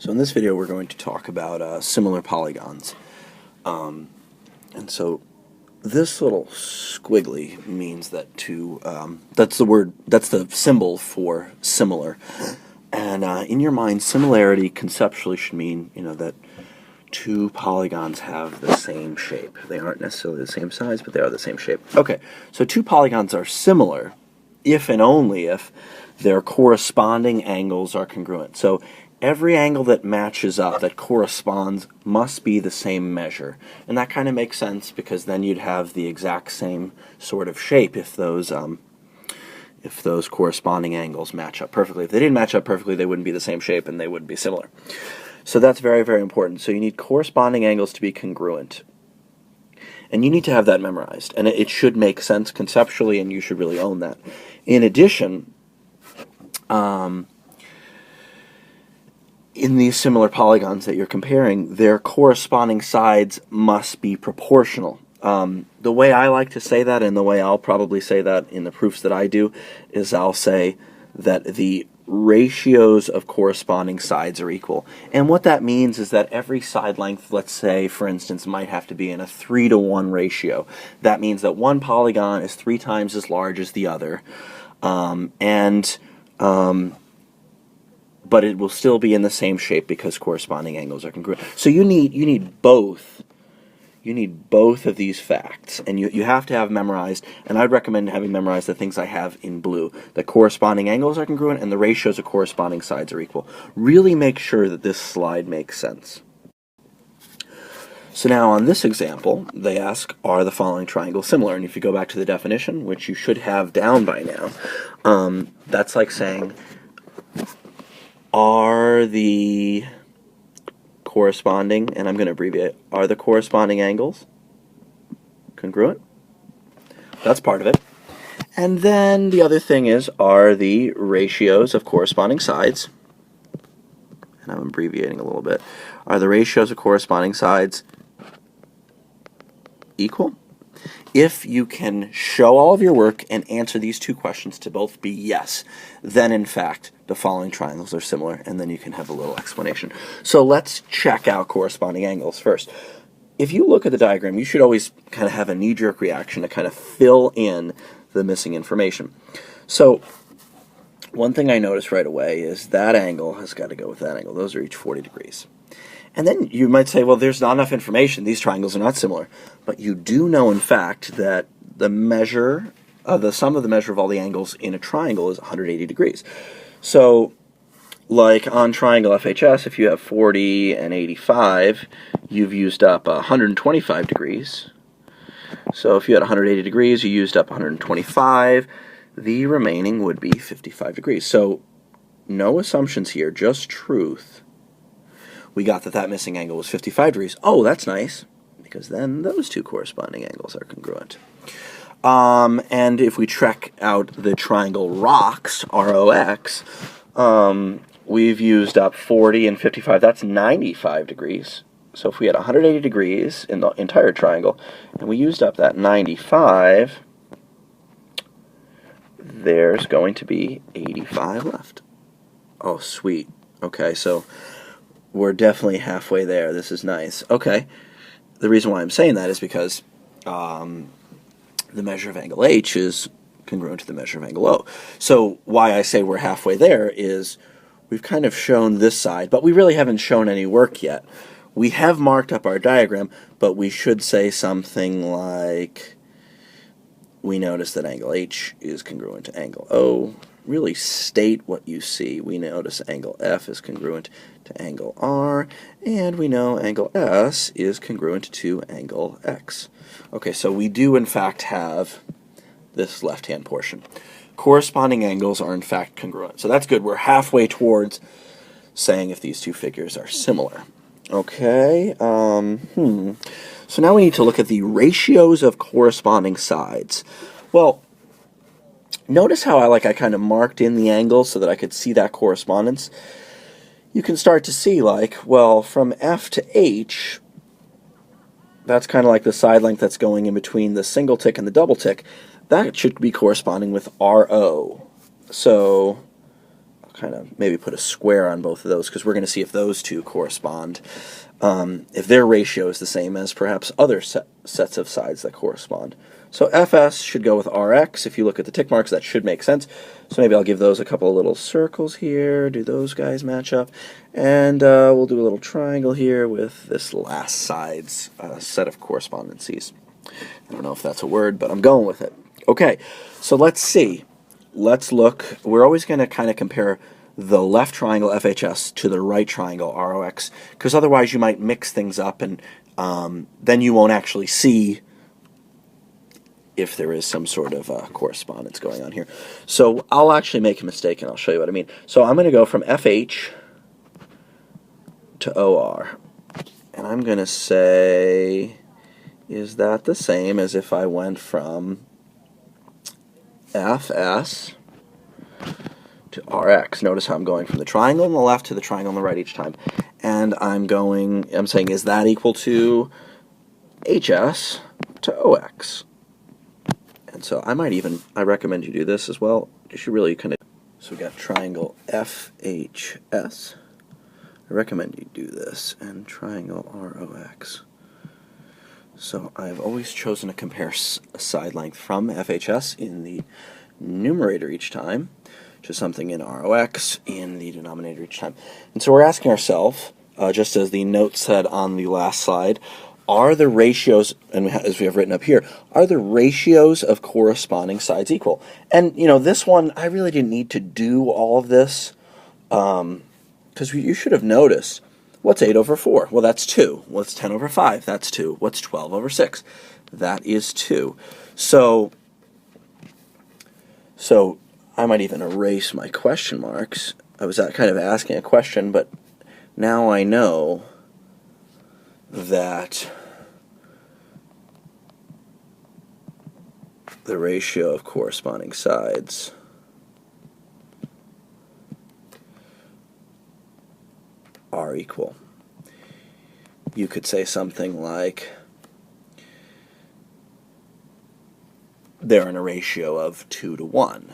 So in this video we're going to talk about similar polygons. And so this little squiggly means that that's the symbol for similar. And in your mind, similarity conceptually should mean, that two polygons have the same shape. They aren't necessarily the same size, but they are the same shape. Okay, so two polygons are similar if and only if their corresponding angles are congruent. So every angle that matches up, that corresponds, must be the same measure. And that kind of makes sense because then you'd have the exact same sort of shape if those corresponding angles match up perfectly. If they didn't match up perfectly, they wouldn't be the same shape and they wouldn't be similar. So that's very, very important. So you need corresponding angles to be congruent. And you need to have that memorized. And it should make sense conceptually, and you should really own that. In addition, in these similar polygons that you're comparing, their corresponding sides must be proportional. The way I like to say that, and the way I'll probably say that in the proofs that I do, is I'll say that the ratios of corresponding sides are equal. And what that means is that every side length, let's say, for instance, might have to be in a 3-to-1 ratio. That means that one polygon is 3 times as large as the other, but it will still be in the same shape because corresponding angles are congruent. So you need both. You need both of these facts, and you have to have memorized, and I'd recommend having memorized the things I have in blue. The corresponding angles are congruent, and the ratios of corresponding sides are equal. Really make sure that this slide makes sense. So now on this example, they ask, are the following triangles similar? And if you go back to the definition, which you should have down by now, that's like saying, are the corresponding, and I'm going to abbreviate, are the corresponding angles congruent? That's part of it. And then the other thing is, are the ratios of corresponding sides, and I'm abbreviating a little bit, are the ratios of corresponding sides equal? If you can show all of your work and answer these two questions to both be yes, then in fact the following triangles are similar, and then you can have a little explanation. So let's check out corresponding angles first. If you look at the diagram, you should always kind of have a knee-jerk reaction to kind of fill in the missing information. So one thing I noticed right away is that angle has got to go with that angle. Those are each 40 degrees. And then you might say, well, there's not enough information. These triangles are not similar. But you do know, in fact, that the sum of the measure of all the angles in a triangle is 180 degrees. So, like on triangle FHS, if you have 40 and 85, you've used up 125 degrees. So if you had 180 degrees, you used up 125. The remaining would be 55 degrees. So no assumptions here, just truth. We got that missing angle was 55 degrees. Oh, that's nice, because then those two corresponding angles are congruent. And if we check out the triangle ROX, R-O-X, we've used up 40 and 55. That's 95 degrees. So if we had 180 degrees in the entire triangle, and we used up that 95, there's going to be 85 left. Oh, sweet. Okay, so we're definitely halfway there. This is nice. Okay. The reason why I'm saying that is because the measure of angle H is congruent to the measure of angle O. So why I say we're halfway there is we've kind of shown this side, but we really haven't shown any work yet. We have marked up our diagram, but we should say something like, we notice that angle H is congruent to angle O. Really state what you see. We notice angle F is congruent to angle R, and we know angle S is congruent to angle X. Okay, so we do in fact have this left-hand portion. Corresponding angles are in fact congruent. So that's good. We're halfway towards saying if these two figures are similar. Okay, so now we need to look at the ratios of corresponding sides. Well, notice how I kind of marked in the angle so that I could see that correspondence. You can start to see, well, from F to H, that's kind of like the side length that's going in between the single tick and the double tick. That should be corresponding with RO. So kind of maybe put a square on both of those because we're going to see if those two correspond, if their ratio is the same as perhaps other sets of sides that correspond. So Fs should go with Rx. If you look at the tick marks, that should make sense. So maybe I'll give those a couple of little circles here. Do those guys match up? And we'll do a little triangle here with this last side's set of correspondences. I don't know if that's a word, but I'm going with it. Okay, so let's see. Let's look. We're always going to kind of compare the left triangle FHS to the right triangle ROX, because otherwise you might mix things up, and then you won't actually see if there is some sort of correspondence going on here. So I'll actually make a mistake, and I'll show you what I mean. So I'm going to go from FH to OR, and I'm going to say, is that the same as if I went from FS to RX? Notice how I'm going from the triangle on the left to the triangle on the right each time. And I'm saying, is that equal to HS to OX? And so I recommend you do this as well. You should really kind of, so we got triangle FHS. I recommend you do this, and triangle ROX. So I've always chosen to compare side length from FHS in the numerator each time to something in ROX in the denominator each time. And so we're asking ourselves, just as the note said on the last slide, are the ratios, and as we have written up here, are the ratios of corresponding sides equal? And, you know, this one, I really didn't need to do all of this, because you should have noticed, what's 8 over 4? Well, that's 2. What's 10 over 5? That's 2. What's 12 over 6? That is 2. So I might even erase my question marks. I was kind of asking a question, but now I know that the ratio of corresponding sides are equal. You could say something like they're in a ratio of 2 to 1,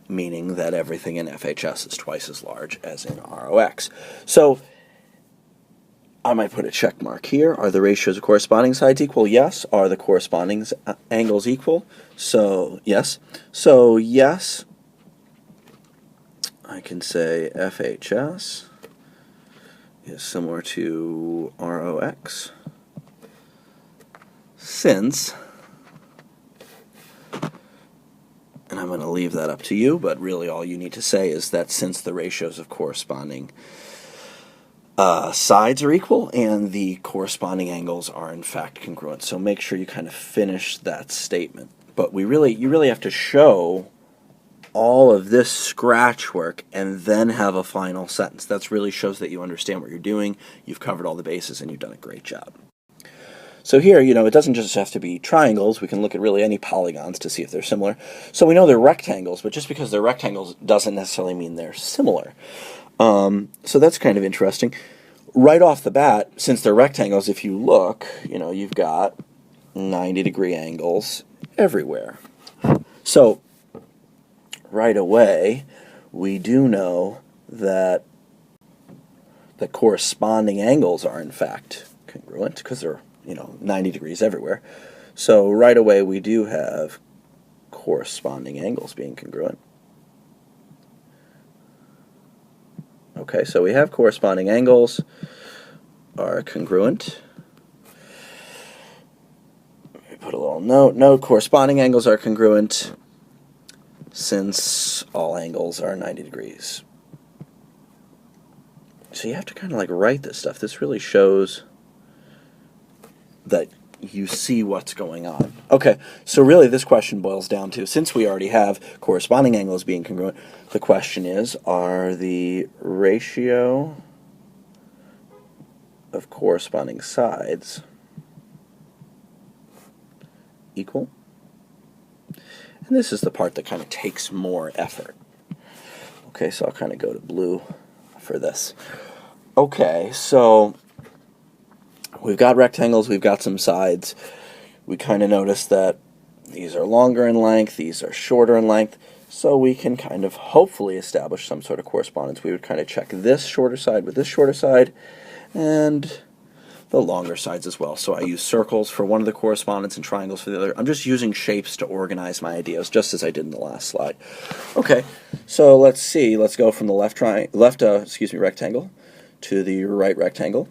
meaning that everything in FHS is twice as large as in ROX. So I might put a check mark here. Are the ratios of corresponding sides equal? Yes. Are the corresponding angles equal? So yes. So yes, I can say FHS is similar to ROX since, and I'm going to leave that up to you, but really all you need to say is that since the ratios of corresponding sides are equal and the corresponding angles are in fact congruent. So make sure you kind of finish that statement. But you really have to show all of this scratch work and then have a final sentence. That really shows that you understand what you're doing, you've covered all the bases, and you've done a great job. So here, you know, it doesn't just have to be triangles. We can look at really any polygons to see if they're similar. So we know they're rectangles, but just because they're rectangles doesn't necessarily mean they're similar. So that's kind of interesting. Right off the bat, since they're rectangles, if you look, you know, you've got 90-degree angles everywhere. So right away, we do know that the corresponding angles are in fact congruent because they're, you know, 90 degrees everywhere. So right away, we do have corresponding angles being congruent. Okay, so we have corresponding angles are congruent. Let me put a little note. Corresponding angles are congruent since all angles are 90 degrees. So you have to kind of like write this stuff. This really shows that you see what's going on. Okay, so really this question boils down to, since we already have corresponding angles being congruent, the question is, are the ratio of corresponding sides equal? And this is the part that kind of takes more effort. Okay, so I'll kind of go to blue for this. Okay, so we've got rectangles, we've got some sides. We kind of notice that these are longer in length, these are shorter in length. So we can kind of hopefully establish some sort of correspondence. We would kind of check this shorter side with this shorter side, and the longer sides as well. So I use circles for one of the correspondence and triangles for the other. I'm just using shapes to organize my ideas, just as I did in the last slide. Okay, so let's see. Let's go from the left rectangle to the right rectangle.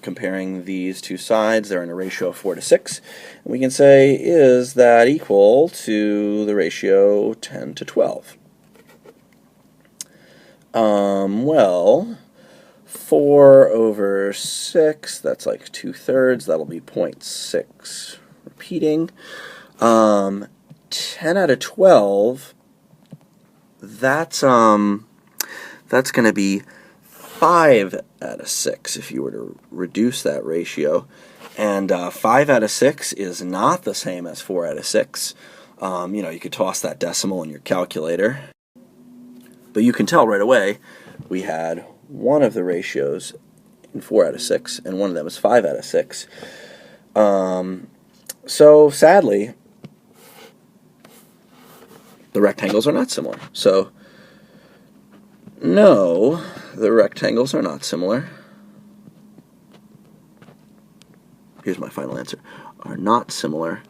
Comparing these two sides, they're in a ratio of 4 to 6. And we can say, is that equal to the ratio 10 to 12? Well, 4 over 6, that's like 2/3, that'll be 0.6. Repeating. 10 out of 12, that's going to be 5 out of 6 if you were to reduce that ratio. And 5 out of 6 is not the same as 4 out of 6. You could toss that decimal in your calculator. But you can tell right away we had one of the ratios in 4 out of 6, and one of them is 5 out of 6. So sadly, the rectangles are not similar. So no, the rectangles are not similar. Here's my final answer. Are not similar.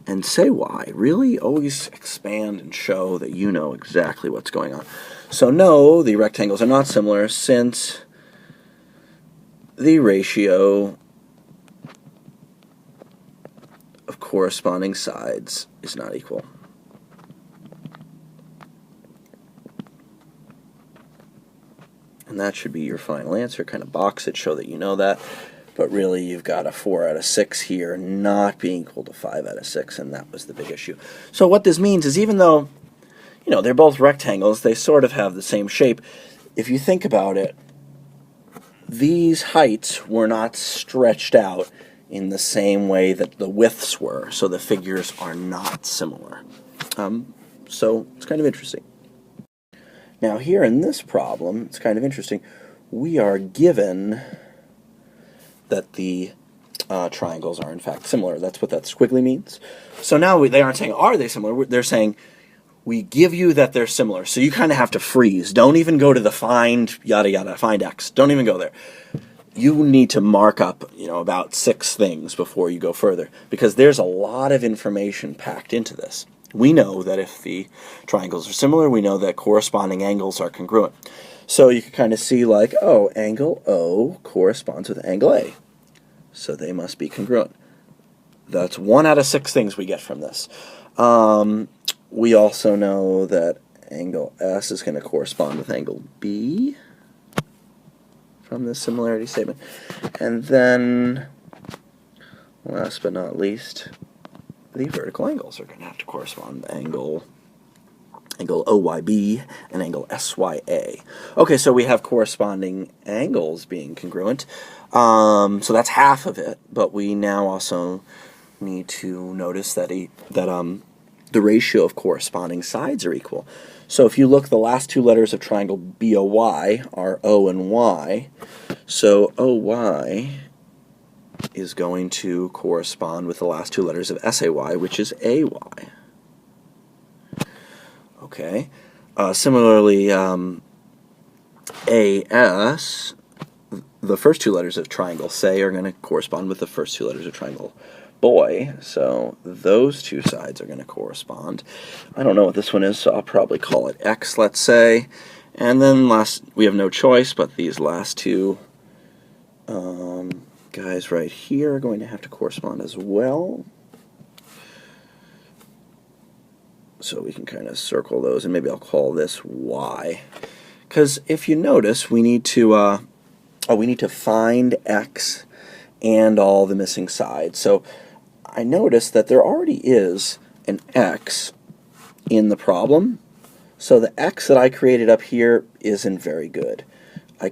And say why. Really always expand and show that you know exactly what's going on. So no, the rectangles are not similar since the ratio of corresponding sides is not equal. And that should be your final answer. Kind of box it, show that you know that. But really, you've got a 4 out of 6 here not being equal to 5 out of 6, and that was the big issue. So what this means is even though, they're both rectangles, they sort of have the same shape. If you think about it, these heights were not stretched out in the same way that the widths were, so the figures are not similar. So it's kind of interesting. Now here in this problem, it's kind of interesting. We are given that the triangles are in fact similar. That's what that squiggly means. So now they aren't saying, are they similar? They're saying, we give you that they're similar. So you kind of have to freeze. Don't even go to the find, yada yada, find x. Don't even go there. You need to mark up, about 6 things before you go further, because there's a lot of information packed into this. We know that if the triangles are similar, we know that corresponding angles are congruent. So you can kind of see like, oh, angle O corresponds with angle A. So they must be congruent. That's 1 out of 6 things we get from this. We also know that angle S is going to correspond with angle B from this similarity statement. And then, last but not least, the vertical angles are going to have to correspond to angle OYB and angle SYA. Okay, so we have corresponding angles being congruent. So that's half of it, but we now also need to notice that the ratio of corresponding sides are equal. So if you look, the last 2 letters of triangle BOY are O and Y. So OY is going to correspond with the last 2 letters of SAY, which is AY. Okay. Similarly, AS, the first 2 letters of triangle say are going to correspond with the first 2 letters of triangle boy, so those 2 sides are going to correspond. I don't know what this one is, so I'll probably call it X, let's say. And then we have no choice, but these last 2 guys right here are going to have to correspond as well. So we can kind of circle those, and maybe I'll call this Y. Because if you notice, we need to find X and all the missing sides. So I noticed that there already is an X in the problem. So the X that I created up here isn't very good. I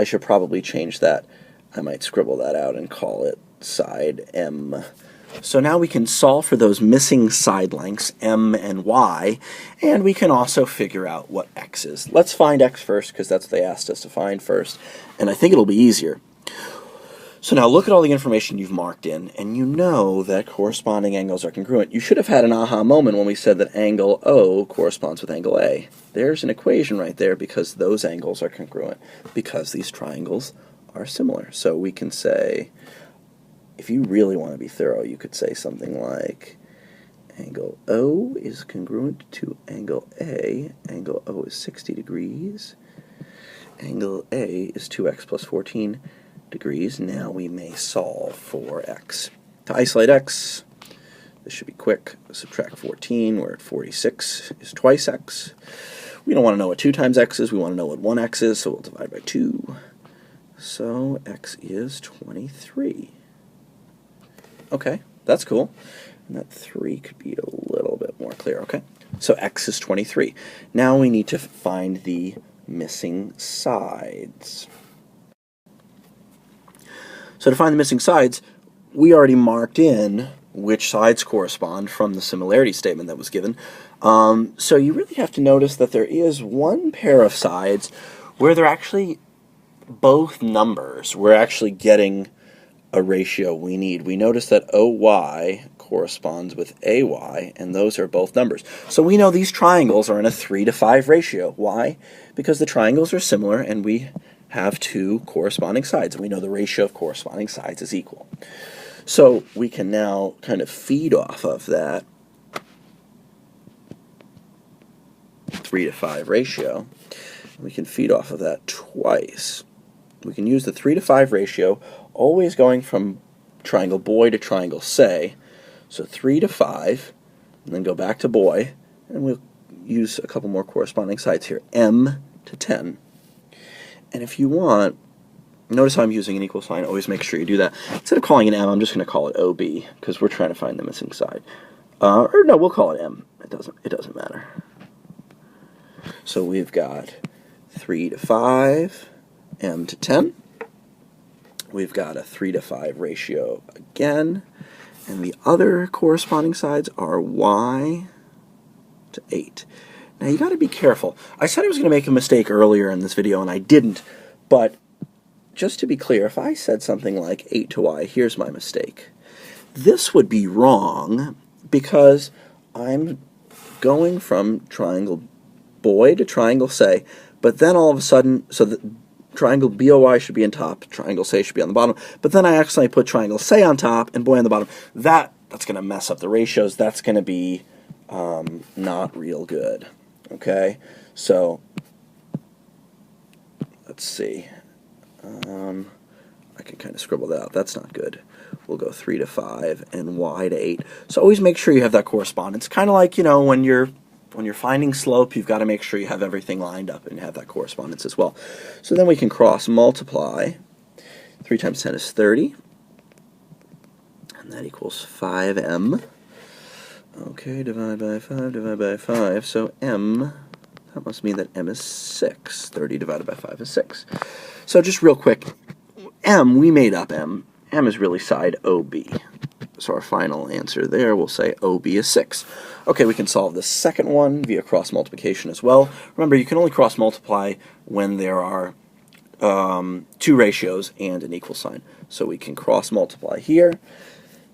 should probably change that. I might scribble that out and call it side M. So now we can solve for those missing side lengths, M and Y, and we can also figure out what X is. Let's find X first, because that's what they asked us to find first, and I think it'll be easier. So now look at all the information you've marked in, and you know that corresponding angles are congruent. You should have had an aha moment when we said that angle O corresponds with angle A. There's an equation right there because those angles are congruent, because these triangles are similar. So we can say, if you really want to be thorough, you could say something like angle O is congruent to angle A. Angle O is 60 degrees. Angle A is 2x plus 14 degrees. Now we may solve for x. To isolate x, this should be quick. Subtract 14, we're at 46 is twice x. We don't want to know what 2 times x is, we want to know what 1x is, so we'll divide by 2. So x is 23. Okay, that's cool. And that 3 could be a little bit more clear, okay? So x is 23. Now we need to find the missing sides. So to find the missing sides, we already marked in which sides correspond from the similarity statement that was given. So you really have to notice that there is one pair of sides where they're actually both numbers. We're actually getting a ratio we need. We notice that OY corresponds with AY, and those are both numbers. So we know these triangles are in a 3:5 ratio. Why? Because the triangles are similar, and we have 2 corresponding sides, and we know the ratio of corresponding sides is equal. So we can now kind of feed off of that 3:5 ratio. We can feed off of that twice. We can use the 3:5 ratio, always going from triangle boy to triangle say. So 3:5, and then go back to boy, and we'll use a couple more corresponding sides here. M to 10. And if you want, notice how I'm using an equal sign. Always make sure you do that. Instead of calling it M, I'm just going to call it OB, because we're trying to find the missing side. Or no, we'll call it M. It doesn't matter. So we've got 3:5, M to 10. We've got a 3:5 ratio again. And the other corresponding sides are Y to 8. Now you got to be careful. I said I was going to make a mistake earlier in this video, and I didn't. But just to be clear, if I said something like 8 to Y, here's my mistake. This would be wrong because I'm going from triangle boy to triangle say, but then all of a sudden, so the triangle BOY should be on top, triangle say should be on the bottom, but then I accidentally put triangle say on top and boy on the bottom. That's going to mess up the ratios. That's going to be not real good. Okay, so let's see. I can kind of scribble that out. That's not good. We'll go 3:5 and Y to 8. So always make sure you have that correspondence. Kind of like, you know, when you're finding slope, you've got to make sure you have everything lined up and have that correspondence as well. So then we can cross multiply. 3 times 10 is 30. And that equals 5M. Okay, divide by 5. So M, that must mean that M is 6. 30 divided by 5 is 6. So just real quick, M, we made up M. M is really side OB. So our final answer there, we'll say OB is 6. Okay, we can solve the second one via cross multiplication as well. Remember, you can only cross multiply when there are 2 ratios and an equal sign. So we can cross multiply here.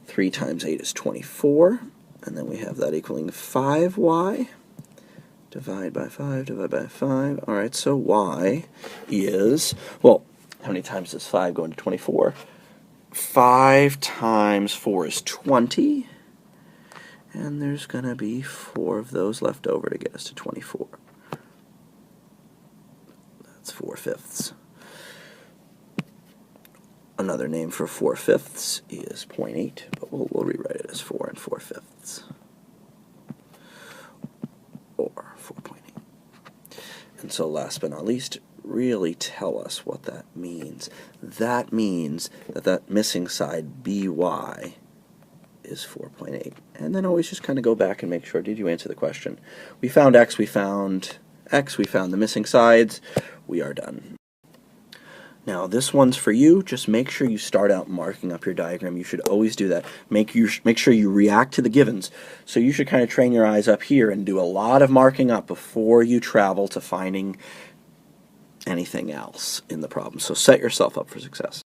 3 times 8 is 24. And then we have that equaling 5y. Divide by 5, divide by 5. All right, so y is, well, how many times does 5 go into 24? 5 times 4 is 20. And there's going to be 4 of those left over to get us to 24. That's 4/5. Another name for 4/5 is 0.8, but we'll rewrite it as 4 4/5. Or 4.8. And so last but not least, really tell us what that means. That means that that missing side BY is 4.8. And then always just kind of go back and make sure, did you answer the question? We found X, we found X, we found the missing sides, we are done. Now this one's for you. Just make sure you start out marking up your diagram. You should always do that. Make sure you react to the givens. So you should kind of train your eyes up here and do a lot of marking up before you travel to finding anything else in the problem. So set yourself up for success.